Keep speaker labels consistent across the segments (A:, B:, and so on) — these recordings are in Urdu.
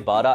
A: 12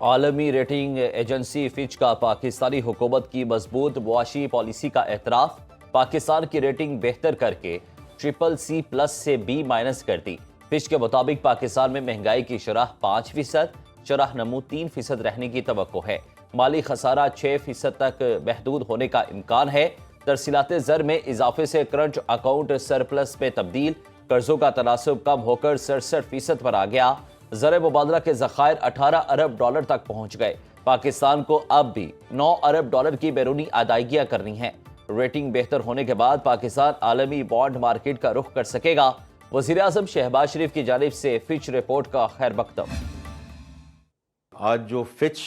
A: عالمی ریٹنگ ایجنسی فچ کا پاکستانی حکومت کی مضبوط معاشی پالیسی کا اعتراف، پاکستان کی ریٹنگ بہتر کر کے CCC+ سے B- کر دی۔ فچ کے مطابق پاکستان میں مہنگائی کی شرح 5%، شرح نمو 3% رہنے کی توقع ہے۔ مالی خسارہ 6% تک محدود ہونے کا امکان ہے۔ ترسیلات زر میں اضافے سے کرنٹ اکاؤنٹ سرپلس میں تبدیل، قرضوں کا تناسب کم ہو کر 67% پر آ گیا۔ زر مبادلہ کے ذخائر $18 ارب تک پہنچ گئے۔ پاکستان کو اب بھی $9 ارب کی بیرونی ادائیگیاں کرنی ہیں۔ ریٹنگ بہتر ہونے کے بعد پاکستان عالمی بانڈ مارکیٹ کا رخ کر سکے گا۔ وزیراعظم شہباز شریف کی جانب سے فچ رپورٹ کا خیر مقدم۔
B: آج جو فچ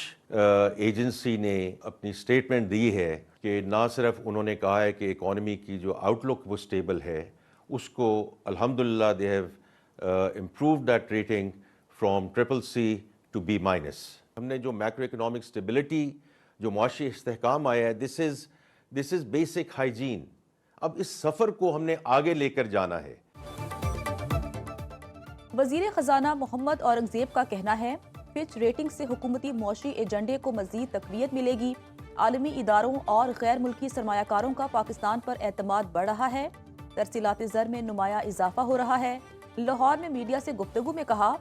B: ایجنسی نے اپنی سٹیٹمنٹ دی ہے کہ نہ صرف انہوں نے کہا ہے کہ اکانومی کی جو آؤٹ لک وہ سٹیبل ہے، اس کو الحمدللہ they have improved that rating from CCC to B-۔ ہم نے جو میکرو اکنامک سٹیبلٹی، جو معاشی استحکام آیا ہے، دس از بیسک ہائیجین۔ اب اس سفر کو ہم نے آگے لے کر جانا ہے۔
C: وزیر خزانہ محمد اورنگزیب کا کہنا ہے، فچ ریٹنگ سے حکومتی معاشی ایجنڈے کو مزید تقویت ملے گی۔ عالمی اداروں اور غیر ملکی سرمایہ کاروں کا پاکستان پر اعتماد بڑھ رہا ہے۔ ترسیلات زر میں نمایاں اضافہ ہو رہا ہے۔ لاہور میں میڈیا سے گفتگو میں کہا،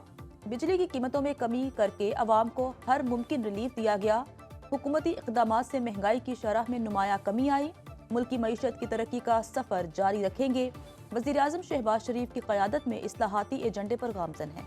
C: بجلی کی قیمتوں میں کمی کر کے عوام کو ہر ممکن ریلیف دیا گیا۔ حکومتی اقدامات سے مہنگائی کی شرح میں نمایاں کمی آئی۔ ملکی معیشت کی ترقی کا سفر جاری رکھیں گے۔ وزیراعظم شہباز شریف کی قیادت میں اصلاحاتی ایجنڈے پر گامزن ہیں۔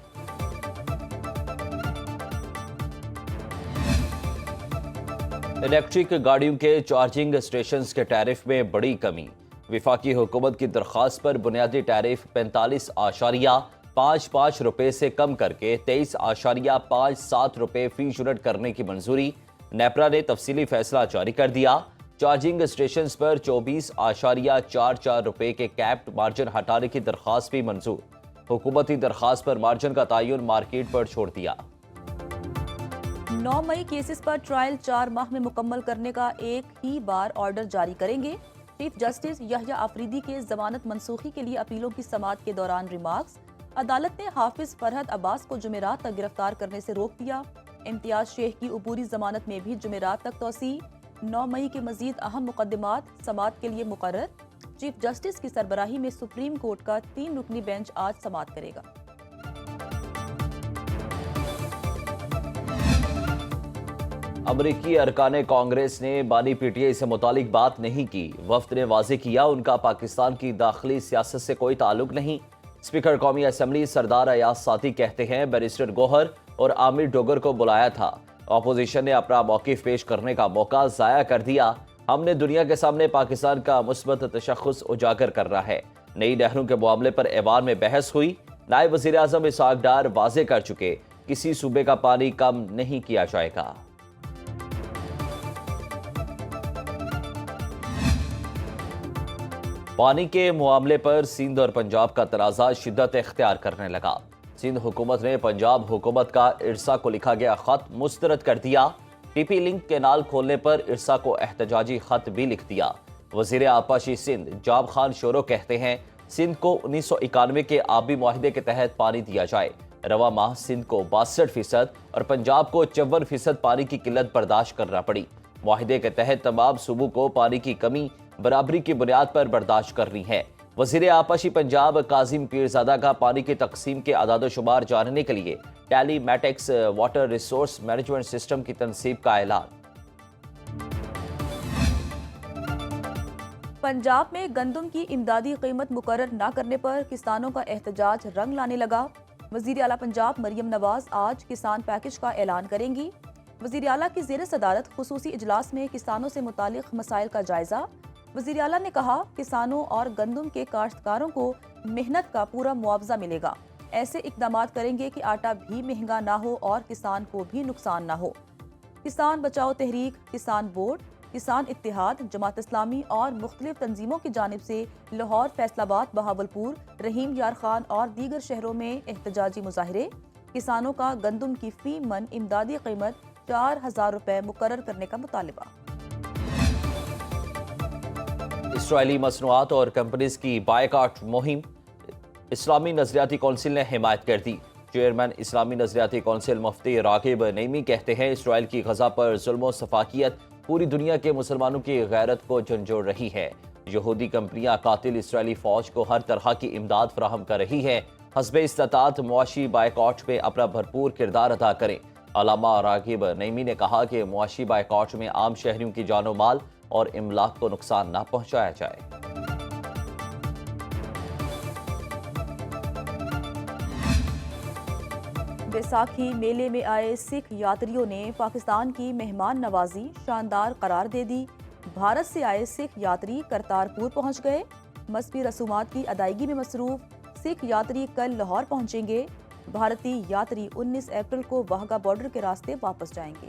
A: الیکٹرک گاڑیوں کے چارجنگ اسٹیشنز کے ٹیرف میں بڑی کمی۔ وفاقی حکومت کی درخواست پر بنیادی ٹیرف 45.55 روپے سے کم کر کے 23.57 روپے فی یونٹ کرنے کی منظوری۔ نیپرا نے تفصیلی فیصلہ جاری کر دیا۔ چارجنگ اسٹیشنز پر 24.44 روپے کے کیپڈ مارجن ہٹانے کی درخواست بھی منظور۔ حکومتی درخواست پر مارجن کا تعین مارکیٹ پر چھوڑ دیا۔
C: 9 مئی کیسز پر ٹرائل 4 ماہ میں مکمل کرنے کا ایک ہی بار آرڈر جاری کریں گے۔ چیف جسٹس یحییٰ آفریدی کے ضمانت منسوخی کے لیے اپیلوں کی سماعت کے دوران ریمارکس۔ عدالت نے حافظ فرحت عباس کو جمعرات تک گرفتار کرنے سے روک دیا۔ امتیاز شیخ کی عبوری ضمانت میں بھی جمعرات تک توسیع۔ 9 مئی کے مزید اہم مقدمات سماعت کے لیے مقرر۔ چیف جسٹس کی سربراہی میں سپریم کورٹ کا 3 رکنی بینچ آج سماعت کرے گا۔
A: امریکی ارکان کانگریس نے بانی PTI سے متعلق بات نہیں کی۔ وفد نے واضح کیا ان کا پاکستان کی داخلی سیاست سے کوئی تعلق نہیں۔ اسپیکر قومی اسمبلی سردار ایاز ساتھی کہتے ہیں بیرسٹر گوہر اور عامر ڈوگر کو بلایا تھا، اپوزیشن نے اپنا موقف پیش کرنے کا موقع ضائع کر دیا۔ ہم نے دنیا کے سامنے پاکستان کا مثبت تشخص اجاگر کرنا ہے۔ نئی نہروں کے معاملے پر ایوان میں بحث ہوئی۔ نائب وزیر اعظم اسحاق ڈار واضح کر چکے، کسی صوبے کا پانی کم نہیں کیا جائے گا۔ پانی کے معاملے پر سندھ اور پنجاب کا تنازع شدت اختیار کرنے لگا۔ سندھ حکومت نے پنجاب حکومت کا ارسا کو لکھا گیا خط مسترد کر دیا۔ TP لنک کینال کھولنے پر ارسا کو احتجاجی خط بھی لکھ دیا۔ وزیر آبپاشی سندھ جاب خان شورو کہتے ہیں، سندھ کو 1991 کے آبی معاہدے کے تحت پانی دیا جائے۔ رواں ماہ سندھ کو 62% اور پنجاب کو 54% پانی کی قلت برداشت کرنا پڑی۔ معاہدے کے تحت تمام صوبوں کو پانی کی کمی برابری کی بنیاد پر برداشت کرنی ہے۔ وزیر آبپاشی پنجاب کاظم پیرزادہ کا پانی کی تقسیم کے اعداد و شمار جاننے کے لیے ٹیلی میٹکس واٹر ریسورس مینجمنٹ سسٹم کی تنصیب کا اعلان۔
C: پنجاب میں گندم کی امدادی قیمت مقرر نہ کرنے پر کسانوں کا احتجاج رنگ لانے لگا۔ وزیر اعلیٰ پنجاب مریم نواز آج کسان پیکج کا اعلان کریں گی۔ وزیر اعلیٰ کی زیر صدارت خصوصی اجلاس میں کسانوں سے متعلق مسائل کا جائزہ۔ وزیر اعلیٰ نے کہا، کسانوں اور گندم کے کاشتکاروں کو محنت کا پورا معاوضہ ملے گا۔ ایسے اقدامات کریں گے کہ آٹا بھی مہنگا نہ ہو اور کسان کو بھی نقصان نہ ہو۔ کسان بچاؤ تحریک، کسان بورڈ، کسان اتحاد، جماعت اسلامی اور مختلف تنظیموں کی جانب سے لاہور، فیصل آباد، بہاولپور، رحیم یار خان اور دیگر شہروں میں احتجاجی مظاہرے۔ کسانوں کا گندم کی فی من امدادی قیمت 4000 روپے مقرر کرنے کا مطالبہ۔
A: اسرائیلی مصنوعات اور کمپنیز کی بائیکاٹ مہم، اسلامی نظریاتی کونسل نے حمایت کر دی۔ چیئرمین اسلامی نظریاتی کونسل مفتی راغب نعیمی کہتے ہیں اسرائیل کی غزہ پر ظلم و سفاکیت پوری دنیا کے مسلمانوں کی غیرت کو جھنجھوڑ رہی ہے۔ یہودی کمپنیاں قاتل اسرائیلی فوج کو ہر طرح کی امداد فراہم کر رہی ہیں۔ حسب استطاعت معاشی بائیکاٹ میں اپنا بھرپور کردار ادا کریں۔ علامہ راغب نعیمی نے کہا کہ معاشی بائیکاٹ میں عام شہریوں کی جان و مال اور املاک کو نقصان نہ پہنچایا جائے۔
C: بیساکھی میلے میں آئے سکھ یاتریوں نے پاکستان کی مہمان نوازی شاندار قرار دے دی۔ بھارت سے آئے سکھ یاتری کرتارپور پہنچ گئے۔ مذہبی رسومات کی ادائیگی میں مصروف سکھ یاتری کل لاہور پہنچیں گے۔ بھارتی یاتری 19 اپریل کو واہگہ بارڈر کے راستے واپس جائیں گے۔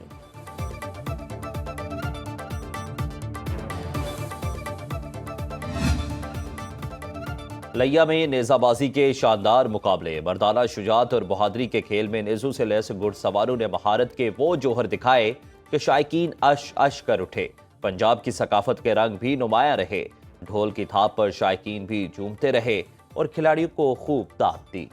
A: لیا میں نیزہ بازی کے شاندار مقابلے، مردانہ شجاعت اور بہادری کے کھیل میں نیزوں سے لیس گھڑ سواروں نے مہارت کے وہ جوہر دکھائے کہ شائقین اش اش کر اٹھے۔ پنجاب کی ثقافت کے رنگ بھی نمایاں رہے، ڈھول کی تھاپ پر شائقین بھی جھومتے رہے اور کھلاڑیوں کو خوب داد دی۔